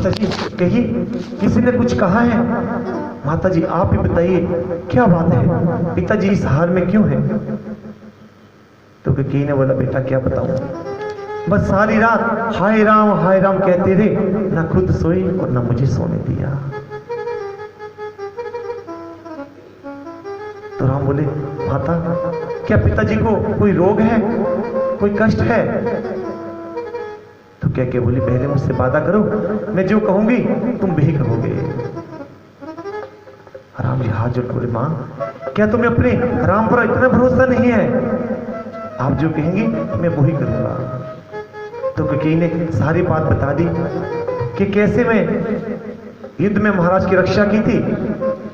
माता जी कहिए, किसी ने कुछ कहा है? माता जी आप ही बताइए क्या बात है, पिताजी इस हाल में क्यों है? तो कई ने बोला बेटा क्या बताऊं, बस सारी रात हाय राम कहते रहे, ना खुद सोए और ना मुझे सोने दिया। तो राम बोले माता क्या पिताजी को कोई रोग है, कोई कष्ट है? तो क्या बोली पहले मुझसे वादा करो, मैं जो कहूंगी तुम भी कहोगे। राम जी हाथ जोड़ बोले मां क्या तुम्हें अपने राम पर इतना भरोसा नहीं है? आप जो कहेंगी मैं वही करूंगा। तो कई ने सारी बात बता दी कि कैसे मैं युद्ध में महाराज की रक्षा की थी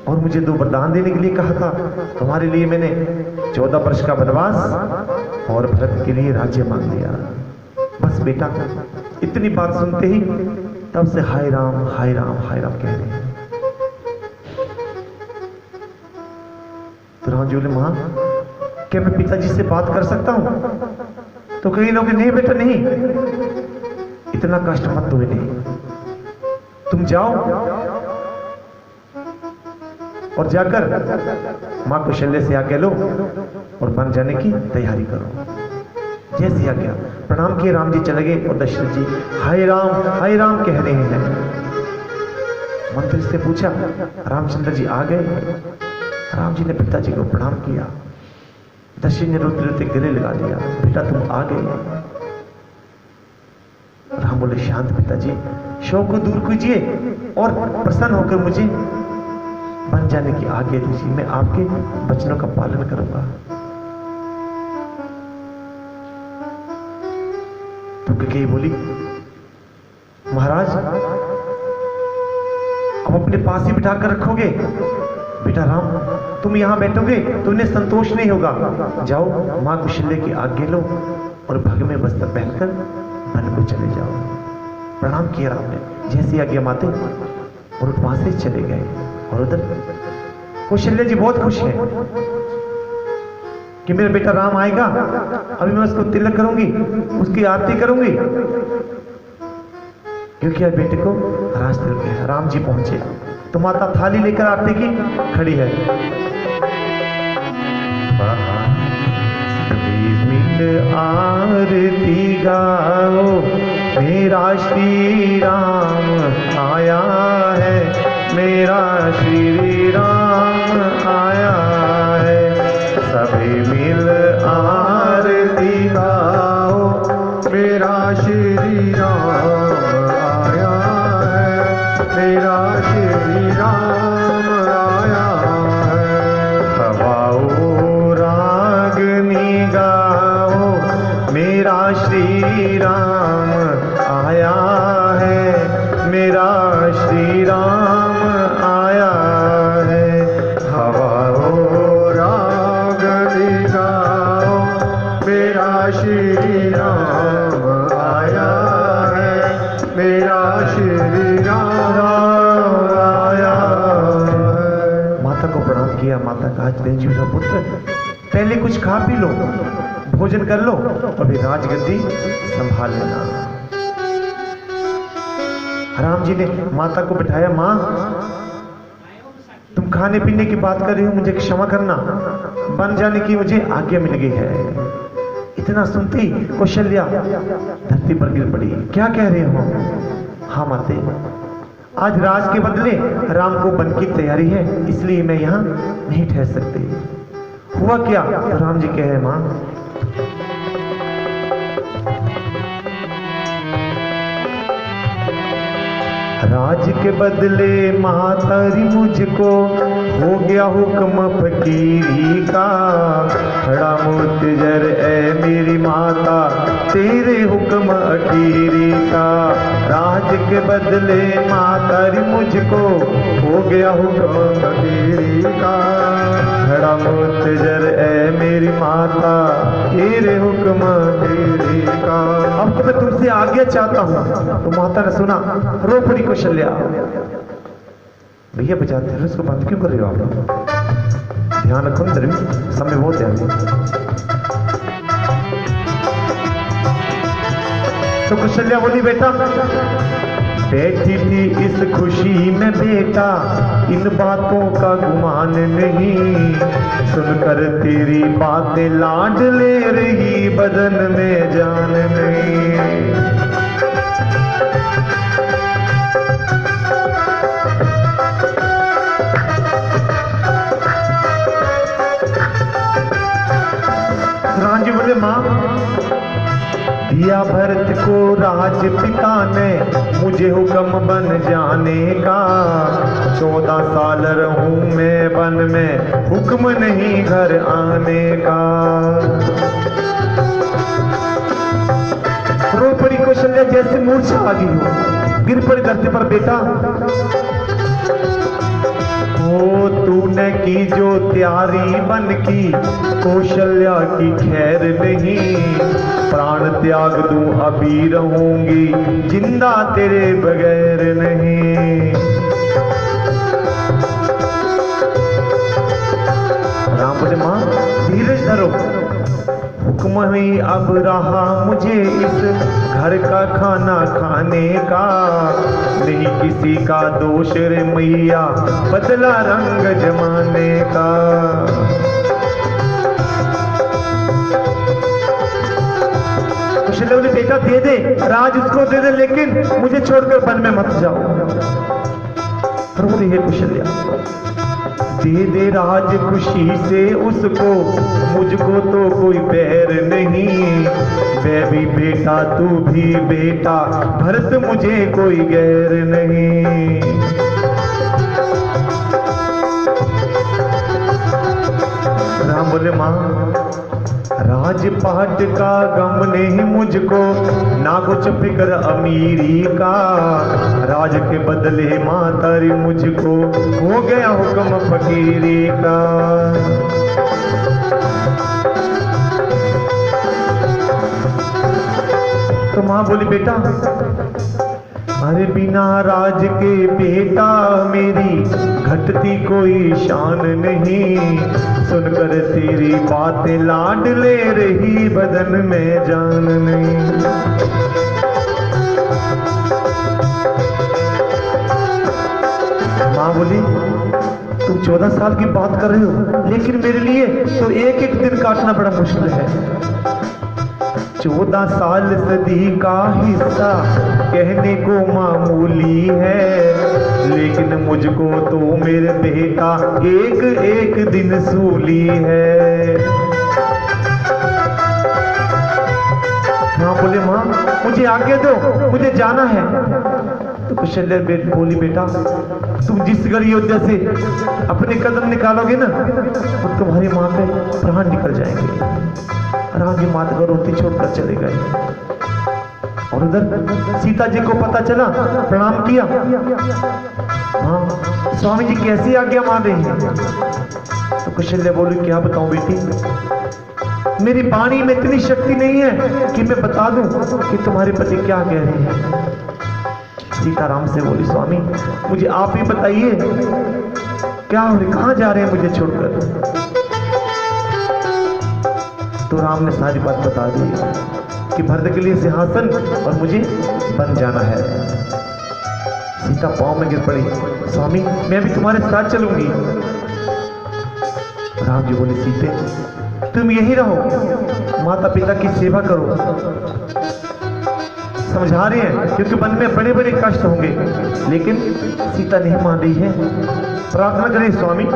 और मुझे 2 वरदान देने के लिए कहा था। तुम्हारे लिए मैंने 14 वर्ष का वनवास और भरत के लिए राज्य मांग लिया। बस बेटा इतनी बात सुनते ही तब से हाय राम कह रहे हैं। तो राम जी बोले मां क्या मैं पिताजी से बात कर सकता हूं? तो कई लोग नहीं बेटा नहीं, इतना कष्ट मत दो नहीं, तुम जाओ और जाकर मां कौशल्य से आज्ञा लो और बन जाने की तैयारी करो। जैसी आज्ञा प्रणाम किए राम जी चले गए और दशरथ जी हाय राम कह रहे हैं। मंत्री से पूछा, रामचंद्र जी आ गए? राम जी ने पिताजी को प्रणाम किया। दशरथ ने रोते रोते गले लगा लिया, बेटा तुम आ गए। राम बोले शांत पिताजी, शोक को दूर कीजिए और प्रसन्न होकर मुझे बन जाने की आज्ञा दीजिए, मैं आपके वचनों का पालन करूंगा। तो कैकेयी बोली महाराज अब अपने पास ही बिठा कर रखोगे? बेटा राम तुम यहां बैठोगे तो उन्हें संतोष नहीं होगा। जाओ मां कौशल्य की आज्ञा लो और भग में वस्त्र पहनकर वन को चले जाओ। प्रणाम किया राम ने, जैसी आज्ञा माते और वहां से चले गए। और उधर कौशल्य जी बहुत खुश है कि मेरा बेटा राम आएगा, अभी मैं उसको तिलक करूंगी, उसकी आरती करूंगी, क्योंकि आज बेटे को राज तिलक है। राम जी पहुंचे तो माता थाली लेकर आरती की खड़ी है। मिल आरती गाओ मेरा श्री राम आया है, मेरा श्री राम आया है। सभी मिल आरती गाओ मेरा श्री राम आया है, मेरा श्री राम आया है। हवाओ रागनी गाओ मेरा श्री राम आया है, मेरा श्री राम आया है। हवाओ रागनी गाओ मेरा श्री राम आया है, मेरा श्री राम आया है। माता को प्रणाम किया। माता कहा चिरंजीव का पुत्र पहले कुछ खा पी लो, भोजन कर लो, अभी राजगद्दी संभाल लेना। राम जी ने माता को बिठाया, मां तुम खाने पीने की बात कर रही हो, मुझे क्षमा करना, बन जाने की मुझे आज्ञा मिल गई है। इतना सुनते ही कौशल्या धरती पर गिर पड़ी। क्या कह रहे हो? हाँ माते, आज राज के बदले राम को वन की तैयारी है, इसलिए मैं यहाँ नहीं ठहर सकती। हुआ क्या? तो राम जी कहे मां राज के बदले महातारी मुझको हो गया हुक्म फकीरी का। खड़ा मुर्तजर ए मेरी माता तेरे हुक्म अखीरी का। राज के बदले मातारी मुझको हो गया हुक्म फकीरी का। खड़ा मुर्तजर ए मेरी माता तेरे हुक्म अखीरी का। अब तो मैं तुमसे आज्ञा चाहता हूँ। तो माता ने सुना, रो पड़ी कौशल्या। भैया बजाते हैं, उसको बंद क्यों कर रहे हो आप लोग? ध्यान रखो, समय बहुत है। तो कौशल्या बोली बेटा बैठी थी इस खुशी में बेटा, इन बातों का गुमान नहीं। सुनकर तेरी बातें लाड ले रही, बदन में जान नहीं। राम जी बोले माँ, दिया भरत को राज पिता ने मुझे हुक्म बन जाने का। 14 साल रहूं मैं वन में, हुक्म नहीं घर आने का। रो पड़ी कौशल्या जैसे मूर्छा आ गई हो, गिर पड़ी धरती पर बेटा। ओ तूने की जो तैयारी बन की, कौशल्या की खैर नहीं। प्राण त्याग दूं अभी रहूंगी, जिंदा तेरे बगैर नहीं। राम बोले माँ धीरज धरो, हुक्म ही अब रहा मुझे इस घर का खाना खाने का। नहीं किसी का दोष रे मैया, बदला रंग जमाने का। बोले बेटा दे दे, राज उसको दे दे, लेकिन मुझे छोड़कर वन में मत जाओ। बोले हे कौशल्या, दे दे राज खुशी से उसको, मुझको तो कोई बैर नहीं। मैं भी बेटा तू भी बेटा, भरत मुझे कोई गैर नहीं। राम बोले माँ, राजपाट का गम नहीं मुझको, ना कुछ फिक्र अमीरी का। राज के बदले मातारी मुझको, हो गया हुक्म फकीरी का। तो माँ बोली बेटा, अरे बिना राज के बेटा मेरी घटती कोई शान नहीं। सुनकर तेरी बातें लाड ले रही, बदन में जान नहीं। माँ बोली तुम 14 साल की बात कर रहे हो, लेकिन मेरे लिए तो एक एक दिन काटना बड़ा मुश्किल है। 14 साल सदी का हिस्सा कहने को मामूली है, लेकिन मुझको तो मेरे बेटा एक एक दिन सूली है। हाँ बोले माँ मुझे आज्ञा दो, मुझे जाना है। तो कौशल्या बोली बेटा, तुम जिस घर अयोध्या से अपने कदम निकालोगे ना, तो तुम्हारी माँ के प्राण निकल जाएंगे। राम जी माता को रोटी छोड़कर चले गए, और उधर सीता जी को पता चला, प्रणाम किया। हाँ स्वामी जी कैसी आज्ञा मान रही है? तो कौशल्या बोली क्या बताऊं बेटी, मेरी वाणी में इतनी शक्ति नहीं है कि मैं बता दूं कि तुम्हारे पति क्या कह रहे हैं। सीता राम से बोली स्वामी मुझे आप ही बताइए, क्या हो रही, कहां जा रहे हैं मुझे छोड़कर? तो राम ने सारी बात बता दी कि भरत के लिए सिंहासन और मुझे बन जाना है। सीता पांव में गिर पड़ी, स्वामी मैं भी तुम्हारे साथ चलूंगी। राम जी बोले सीते तुम यही रहो, माता पिता की सेवा करो। समझा रहे हैं क्योंकि वन में बड़े बड़े कष्ट होंगे, लेकिन सीता नहीं मान रही है। प्रार्थना करें स्वामी।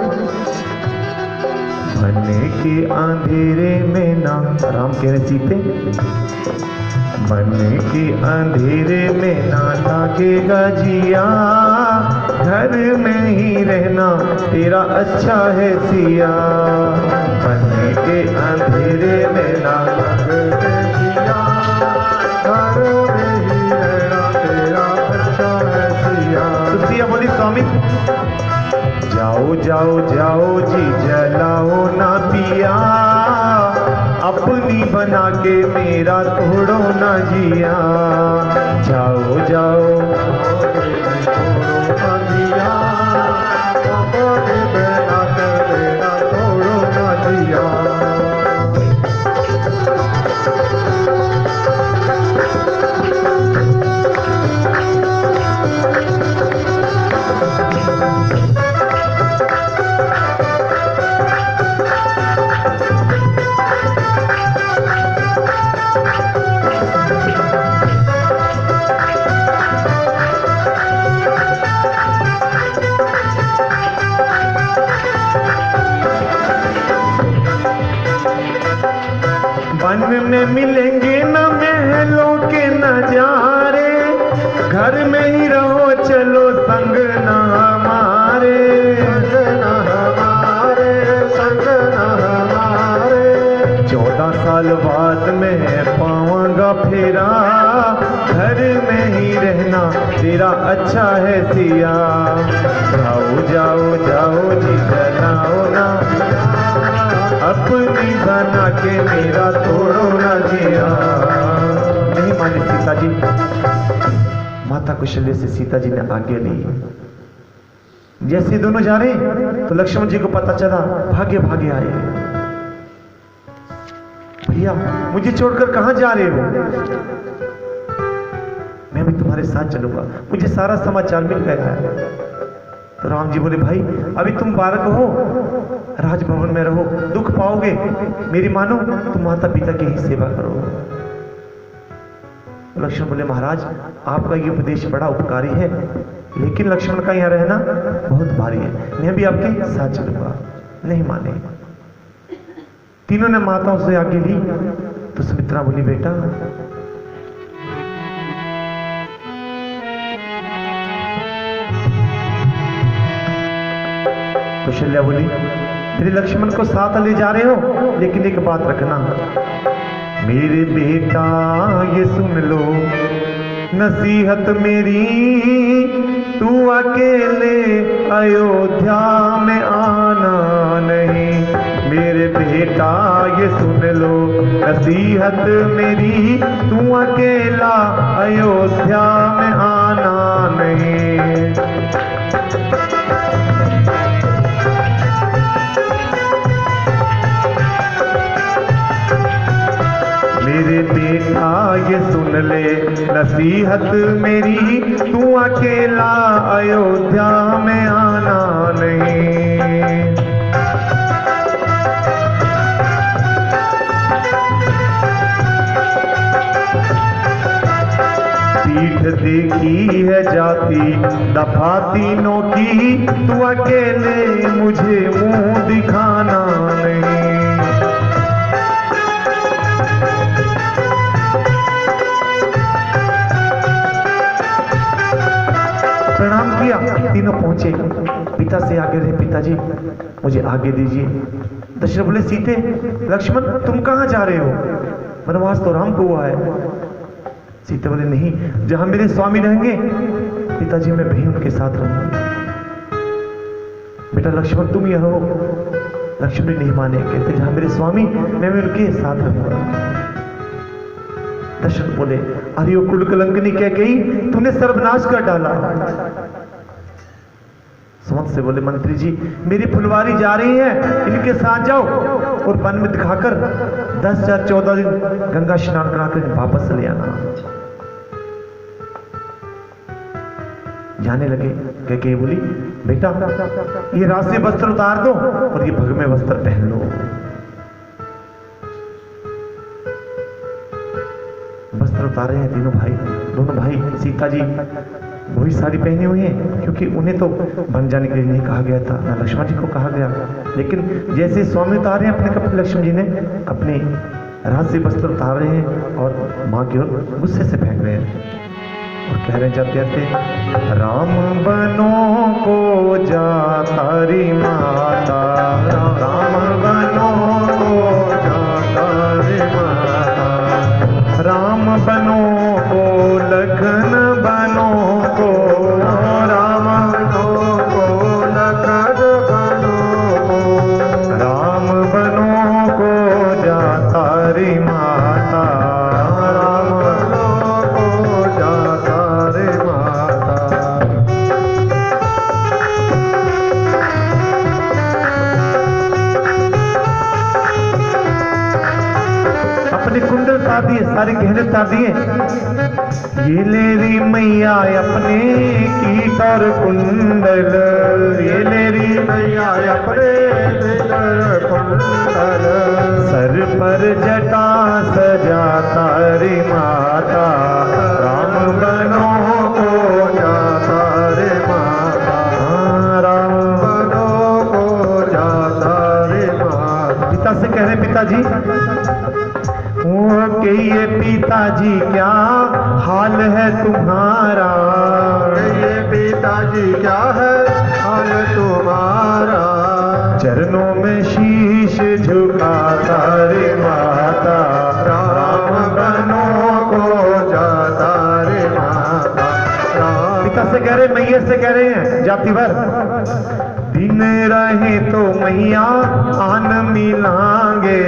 मन के अंधेरे में ना, राम कह रहे सीते, मन के अंधेरे में ना ताकेगा जिया, घर में ही रहना तेरा अच्छा है सिया। मन के अंधेरे में ना ताकेगा जिया, घर में ही रहना तेरा अच्छा है सिया। तो सिया बोली स्वामी जाओ जाओ जाओ जी जलाओ ना पिया, अपनी बना के मेरा तोड़ो ना जिया। जाओ जाओ तोड़ो ना जिया, अपनी बना के मेरा तोड़ो ना जिया। में मिलेंगे न महलों के नजारे, घर में ही रहो चलो संग न हमारे, संग न हमारे, संग न हमारे। 14 साल बाद में पाऊंगा फेरा, घर में ही रहना तेरा अच्छा है सिया। जाओ जाओ जाओ जी जलाओ ना, अपनी बना के मेरा तोड़ो ना जिया। नहीं मानी सीता जी। माता कौशल्या से सीता जी ने आज्ञा ली। जैसे दोनों जा रहे तो लक्ष्मण जी को पता चला, भागे भागे आए। भैया मुझे छोड़कर कहां जा रहे हो? मैं भी तुम्हारे साथ चलूंगा, मुझे सारा समाचार मिल गया है। तो राम जी बोले, भाई अभी तुम बालक हो, राजभवन में रहो, दुख पाओगे, मेरी मानो तुम माता पिता की ही सेवा करो। लक्ष्मण बोले, महाराज आपका ये उपदेश बड़ा उपकारी है, लेकिन लक्ष्मण का यहाँ रहना बहुत भारी है, मैं भी आपके साथ चलूंगा। नहीं माने। तीनों ने माताओं से आगे ली। तो सुमित्रा बोली, बेटा कौशल्या बोली, मेरे लक्ष्मण को साथ ले जा रहे हो, लेकिन एक बात रखना, मेरे बेटा ये सुन लो नसीहत मेरी, तू अकेले अयोध्या में आना नहीं। मेरे बेटा ये सुन लो नसीहत मेरी, तू अकेला अयोध्या में आना नहीं। मेरे बेटा ये सुन ले नसीहत मेरी, तू अकेला अयोध्या में आना नहीं। पीठ देखी है जाती दफा तीनों की, तू अकेले मुझे मुंह दिखाना नहीं। प्रणाम किया, तीनों पहुंचे। पिता से आगे रहे, पिताजी मुझे आगे दीजिए। दशरथ बोले, सीते लक्ष्मण तुम कहां जा रहे हो? वनवास तो राम को हुआ है। सीता बोले, नहीं, जहां मेरे स्वामी रहेंगे पिताजी मैं भी उनके साथ रहूंगी। बेटा लक्ष्मण तुम यह रहो। लक्ष्मण नहीं माने, कहते जहां मेरे स्वामी मैं भी उनके साथ रहूंगा। दशरथ बोले, अरे वो कुल कलंकनी क्या गई, तूने सर्वनाश कर डाला। समझ से बोले, मंत्री जी मेरी फुलवारी जा रही है, इनके साथ जाओ और वन में दिखाकर 10 या 14 दिन गंगा स्नान कराकर वापस ले आना। जाने लगे। कह बोली, बेटा ये राशि वस्त्र उतार दो और ये भगवे वस्त्र पहन लो। वस्त्र उतारे हैं तीनों भाई, दोनों भाई। सीता जी वही साड़ी पहनी हुई है, क्योंकि उन्हें तो बन जाने के लिए नहीं कहा गया था, ना लक्ष्मण जी को कहा गया। लेकिन जैसे स्वामी उतारे हैं अपने कपड़े, लक्ष्मण जी ने अपने राशि वस्त्र उतार रहे हैं और मां की ओर गुस्से से फेंक रहे हैं और कह रहे जाते जाते, राम बनों को जाता रे माता, राम बनों को जाता रे माता, राम बनों को लखन बनों को, राम बनों को लखन बनों को, राम बनों को जाता रे माता, राम बनों को जाता रे माता। अपने कुंडल उतार दिए, सारे गहने उतार दिए। ये ले री मैया अपने कीट और कुंडल, ये ले री मैया अपने कुंडल, सर पर जटा सजाता रे माता, राम बनों को जाता रे माता, राम बनों को जाता रे माता। पिता से कह रहे, पिताजी वो जी क्या है हाल तुम्हारा। चरणों में शीश झुकाता रे माता, राम बनों को जाता रे माता। पिता से कह रहे, मैया से कह रहे हैं जाति भर, दिन रहे तो मैया आन मिलांगे,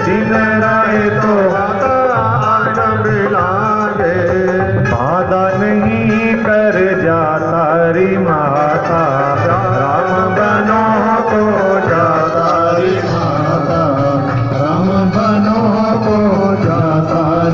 दिन रहे तो आन मिलांगे। वादा नहीं कर जा